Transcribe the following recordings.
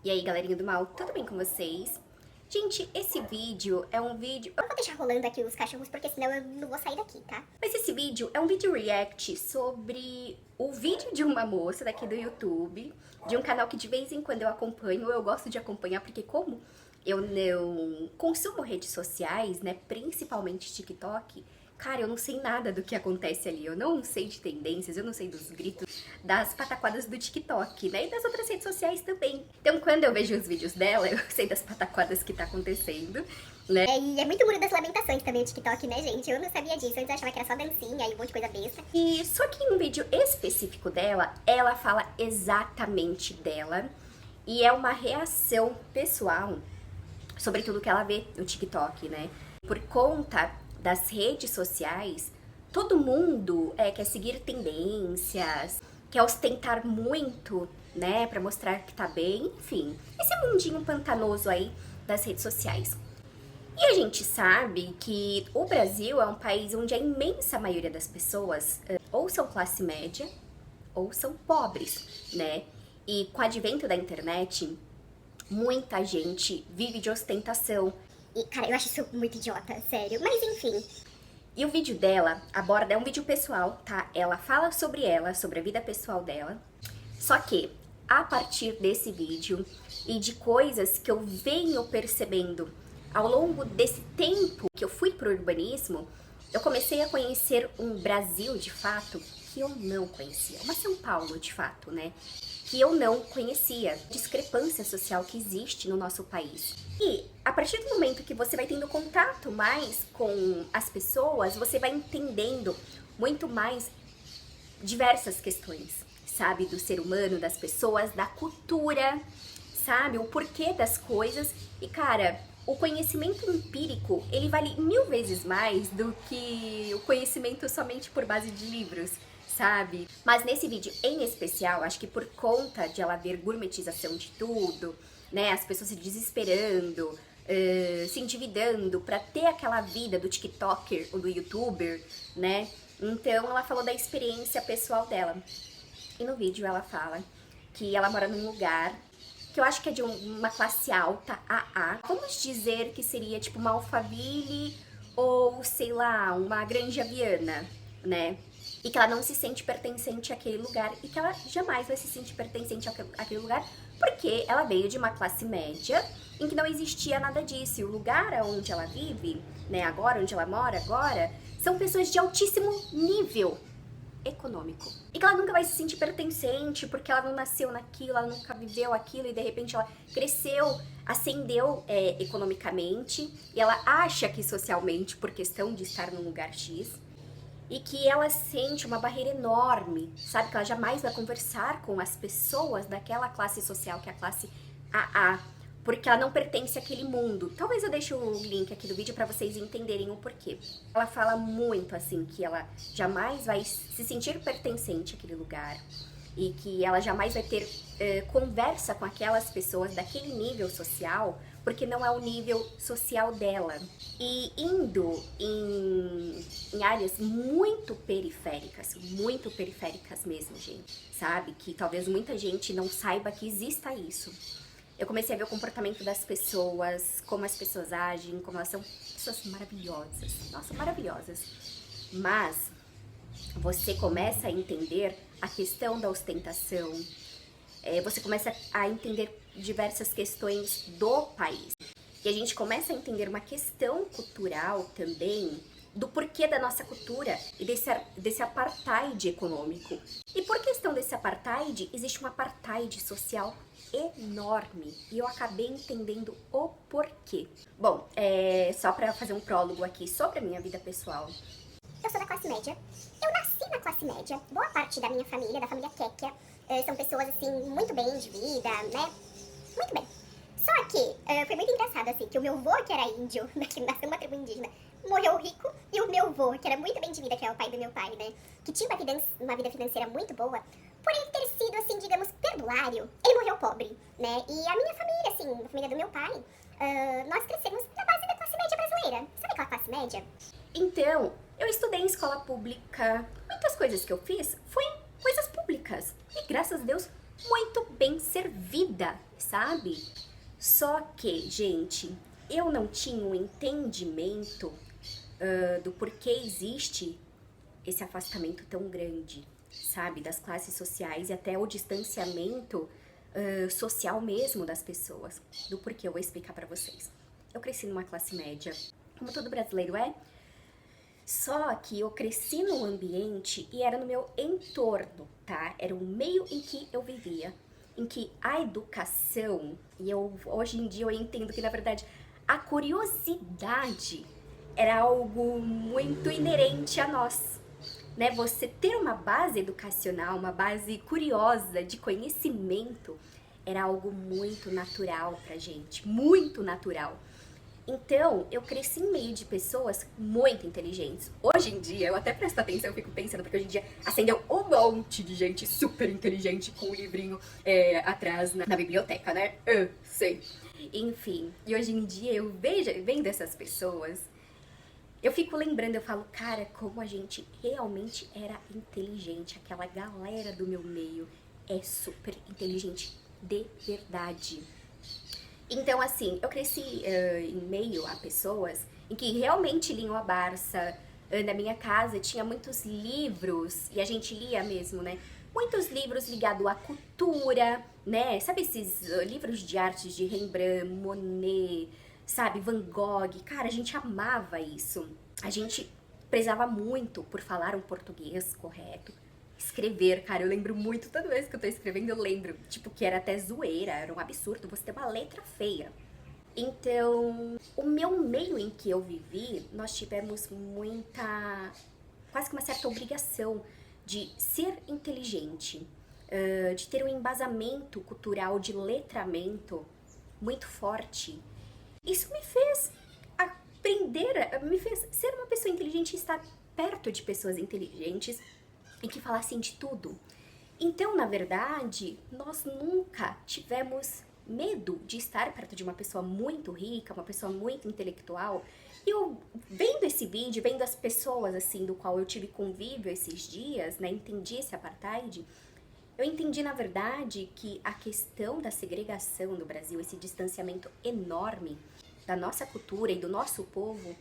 E aí, galerinha do mal, tudo bem com vocês? Gente, esse vídeo é um vídeo... Eu vou deixar rolando aqui os cachorros, porque senão eu não vou sair daqui, tá? Mas esse vídeo é um vídeo react sobre o vídeo de uma moça daqui do YouTube, de um canal que de vez em quando eu acompanho, eu gosto de acompanhar, porque como eu não consumo redes sociais, né, principalmente TikTok, cara, eu não sei nada do que acontece ali, eu não sei de tendências, eu não sei dos gritos, das pataquadas do TikTok, né, e das outras redes sociais também. Então, quando eu vejo os vídeos dela, eu sei das pataquadas que tá acontecendo, né. E é muito Muro das Lamentações também o TikTok, né, gente? Eu não sabia disso, antes eu achava que era só dancinha e um monte de coisa besta. E só que em um vídeo específico dela, ela fala exatamente dela, e é uma reação pessoal sobre tudo que ela vê no TikTok, né. Por conta das redes sociais, todo mundo quer seguir tendências, quer ostentar muito, né, pra mostrar que tá bem, enfim. Esse mundinho pantanoso aí das redes sociais. E a gente sabe que o Brasil é um país onde a imensa maioria das pessoas ou são classe média ou são pobres, né? E com o advento da internet, muita gente vive de ostentação. E, cara, eu acho isso muito idiota, sério. Mas enfim. E o vídeo dela aborda, é um vídeo pessoal, tá? Ela fala sobre ela, sobre a vida pessoal dela. Só que, a partir desse vídeo e de coisas que eu venho percebendo ao longo desse tempo que eu fui pro urbanismo, eu comecei a conhecer um Brasil, de fato, que eu não conhecia. Uma São Paulo, de fato, né? Que eu não conhecia. Discrepância social que existe no nosso país. E a partir do momento que você vai tendo contato mais com as pessoas, você vai entendendo muito mais diversas questões, sabe? Do ser humano, das pessoas, da cultura, sabe? O porquê das coisas. E, cara, o conhecimento empírico, ele vale 1000 vezes mais do que o conhecimento somente por base de livros, sabe? Mas nesse vídeo em especial, acho que por conta de ela ver gourmetização de tudo, né, as pessoas se desesperando, se endividando pra ter aquela vida do TikToker ou do YouTuber, né? Então ela falou da experiência pessoal dela. E no vídeo ela fala que ela mora num lugar que eu acho que é de uma classe alta, AA. Vamos dizer que seria tipo uma Alphaville ou, sei lá, uma Granja Viana, né? E que ela não se sente pertencente àquele lugar e que ela jamais vai se sentir pertencente àquele lugar porque ela veio de uma classe média em que não existia nada disso. E o lugar onde ela vive, né, agora, onde ela mora agora, são pessoas de altíssimo nível econômico. E que ela nunca vai se sentir pertencente porque ela não nasceu naquilo, ela nunca viveu aquilo e de repente ela cresceu, ascendeu economicamente e ela acha que socialmente, por questão de estar num lugar X, e que ela sente uma barreira enorme, sabe? Que ela jamais vai conversar com as pessoas daquela classe social, que é a classe AA, porque ela não pertence àquele mundo. Talvez eu deixe o link aqui do vídeo pra vocês entenderem o porquê. Ela fala muito assim, que ela jamais vai se sentir pertencente àquele lugar e que ela jamais vai ter conversa com aquelas pessoas daquele nível social, porque não é o nível social dela. E indo em áreas muito periféricas mesmo, gente, sabe? Que talvez muita gente não saiba que exista isso. Eu comecei a ver o comportamento das pessoas, como as pessoas agem, como elas são pessoas maravilhosas. Nossa, maravilhosas. Mas você começa a entender a questão da ostentação, você começa a entender diversas questões do país. E a gente começa a entender uma questão cultural também, do porquê da nossa cultura e desse apartheid econômico. E por questão desse apartheid, existe um apartheid social enorme. E eu acabei entendendo o porquê. Bom, só pra fazer um prólogo aqui sobre a minha vida pessoal. Eu sou da classe média. Eu nasci na classe média. Boa parte da minha família, da família Kekia, são pessoas, assim, muito bem de vida, né? Muito bem. Só que foi muito engraçado, assim, que o meu avô, que era índio, que nasceu numa tribo indígena, morreu rico, e o meu avô, que era muito bem de vida, que é o pai do meu pai, né, que tinha uma vida financeira muito boa, por ele ter sido, assim, digamos, perdulário, ele morreu pobre, né, e a minha família, assim, a família do meu pai, nós crescemos na base da classe média brasileira. Sabe aquela classe média? Então, eu estudei em escola pública, muitas coisas que eu fiz foi coisas públicas, e graças a Deus, muito bem servida, sabe? Só que, gente, eu não tinha um entendimento do porquê existe esse afastamento tão grande, sabe? Das classes sociais e até o distanciamento social mesmo das pessoas. Do porquê eu vou explicar pra vocês. Eu cresci numa classe média, como todo brasileiro é, só que eu cresci num ambiente e era no meu entorno, tá? Era o meio em que eu vivia, em que a educação, e hoje em dia eu entendo que na verdade a curiosidade era algo muito inerente a nós, né? Você ter uma base educacional, uma base curiosa de conhecimento, era algo muito natural pra gente, muito natural. Então, eu cresci em meio de pessoas muito inteligentes. Hoje em dia, eu até presto atenção, eu fico pensando, porque hoje em dia acendeu um monte de gente super inteligente com o livrinho atrás na biblioteca, né? Eu sei. Enfim, e hoje em dia eu vendo essas pessoas, eu fico lembrando, eu falo, cara, como a gente realmente era inteligente. Aquela galera do meu meio é super inteligente de verdade. Então, assim, eu cresci em meio a pessoas em que realmente liam a Barça. Na minha casa tinha muitos livros, e a gente lia mesmo, né? Muitos livros ligados à cultura, né? Sabe esses livros de artes de Rembrandt, Monet, sabe? Van Gogh. Cara, a gente amava isso. A gente prezava muito por falar um português correto. Escrever, cara, eu lembro muito, toda vez que eu tô escrevendo eu lembro, tipo, que era até zoeira, era um absurdo você ter uma letra feia. Então, o meu meio em que eu vivi, nós tivemos quase que uma certa obrigação de ser inteligente, de ter um embasamento cultural, de letramento muito forte. Isso me fez me fez ser uma pessoa inteligente e estar perto de pessoas inteligentes e que falassem de tudo. Então, na verdade, nós nunca tivemos medo de estar perto de uma pessoa muito rica, uma pessoa muito intelectual. E eu, vendo esse vídeo, vendo as pessoas, assim, do qual eu tive convívio esses dias, né, entendi esse apartheid, eu entendi, na verdade, que a questão da segregação no Brasil, esse distanciamento enorme da nossa cultura e do nosso povo,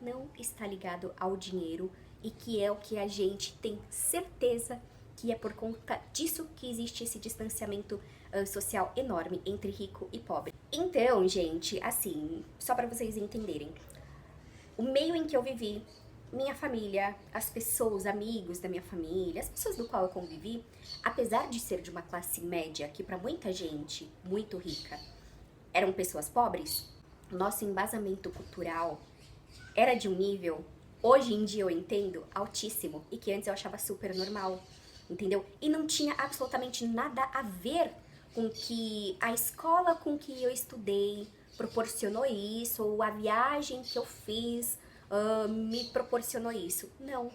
não está ligado ao dinheiro, e que é o que a gente tem certeza que é por conta disso que existe esse distanciamento social enorme entre rico e pobre. Então, gente, assim, só para vocês entenderem, o meio em que eu vivi, minha família, as pessoas, amigos da minha família, as pessoas do qual eu convivi, apesar de ser de uma classe média, que para muita gente, muito rica, eram pessoas pobres, nosso embasamento cultural era de um nível, hoje em dia eu entendo, altíssimo, e que antes eu achava super normal, entendeu? E não tinha absolutamente nada a ver com que a escola com que eu estudei proporcionou isso, ou a viagem que eu fiz me proporcionou isso. Não.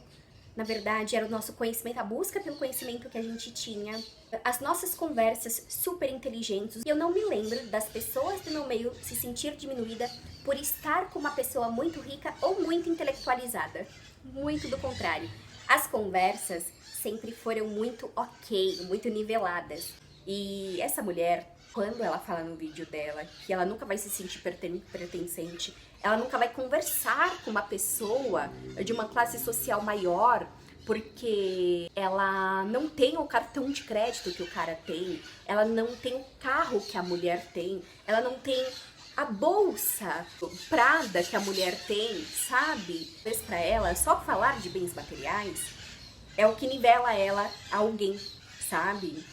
Na verdade, era o nosso conhecimento, a busca pelo conhecimento que a gente tinha, as nossas conversas super inteligentes. Eu não me lembro das pessoas do meu meio se sentir diminuída por estar com uma pessoa muito rica ou muito intelectualizada. Muito do contrário. As conversas sempre foram muito ok, muito niveladas. E essa mulher, quando ela fala no vídeo dela que ela nunca vai se sentir pertencente, ela nunca vai conversar com uma pessoa de uma classe social maior, porque ela não tem o cartão de crédito que o cara tem, ela não tem o carro que a mulher tem, ela não tem a bolsa Prada que a mulher tem, sabe? Mas pra ela, só falar de bens materiais é o que nivela ela a alguém, sabe?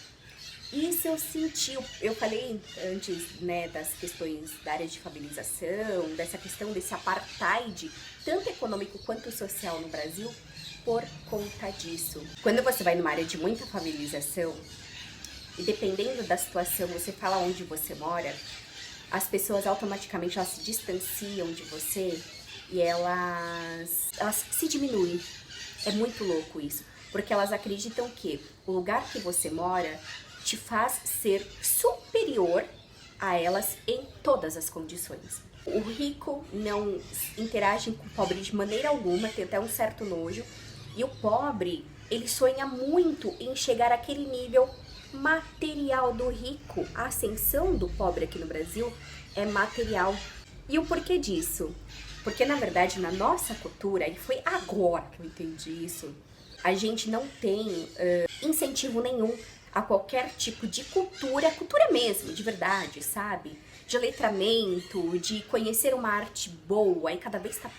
Isso eu senti, eu falei antes, né, das questões da área de favelização, dessa questão desse apartheid, tanto econômico quanto social no Brasil, por conta disso. Quando você vai numa área de muita favelização, e dependendo da situação, você fala onde você mora, as pessoas automaticamente elas se distanciam de você e elas se diminuem. É muito louco isso, porque elas acreditam que o lugar que você mora te faz ser superior a elas em todas as condições. O rico não interage com o pobre de maneira alguma, tem até um certo nojo, e o pobre, ele sonha muito em chegar àquele nível material do rico. A ascensão do pobre aqui no Brasil é material. E o porquê disso? Porque, na verdade, na nossa cultura, e foi agora que eu entendi isso, a gente não tem incentivo nenhum a qualquer tipo de cultura mesmo, de verdade, sabe? De letramento, de conhecer uma arte boa, e cada vez tá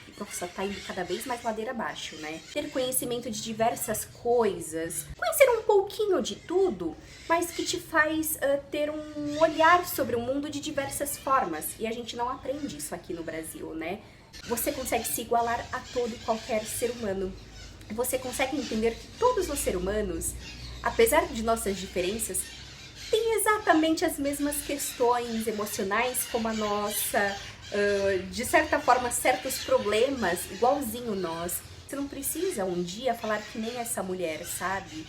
indo cada vez mais ladeira abaixo, né? Ter conhecimento de diversas coisas, conhecer um pouquinho de tudo, mas que te faz ter um olhar sobre o mundo de diversas formas. E a gente não aprende isso aqui no Brasil, né? Você consegue se igualar a todo e qualquer ser humano. Você consegue entender que todos os seres humanos, apesar de nossas diferenças, têm exatamente as mesmas questões emocionais como a nossa, de certa forma, certos problemas, igualzinho nós. Você não precisa um dia falar que nem essa mulher, sabe?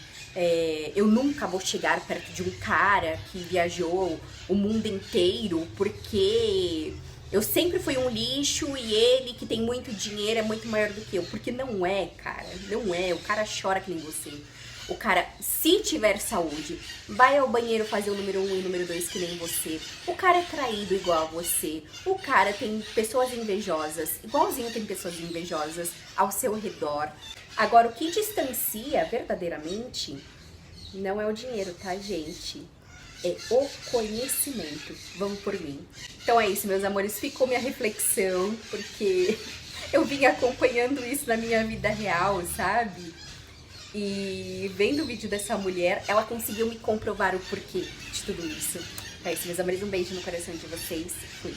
Eu nunca vou chegar perto de um cara que viajou o mundo inteiro porque eu sempre fui um lixo e ele, que tem muito dinheiro, é muito maior do que eu. Porque não é, cara. Não é. O cara chora que nem você. O cara, se tiver saúde, vai ao banheiro fazer o número 1 e o número 2 que nem você. O cara é traído igual a você. O cara tem pessoas invejosas, igualzinho tem pessoas invejosas ao seu redor. Agora, o que distancia verdadeiramente não é o dinheiro, tá, gente? É o conhecimento. Vamos por mim. Então é isso, meus amores. Ficou minha reflexão, porque eu vim acompanhando isso na minha vida real, sabe? E vendo o vídeo dessa mulher, ela conseguiu me comprovar o porquê de tudo isso. É isso, meus amores. Um beijo no coração de vocês. Fui.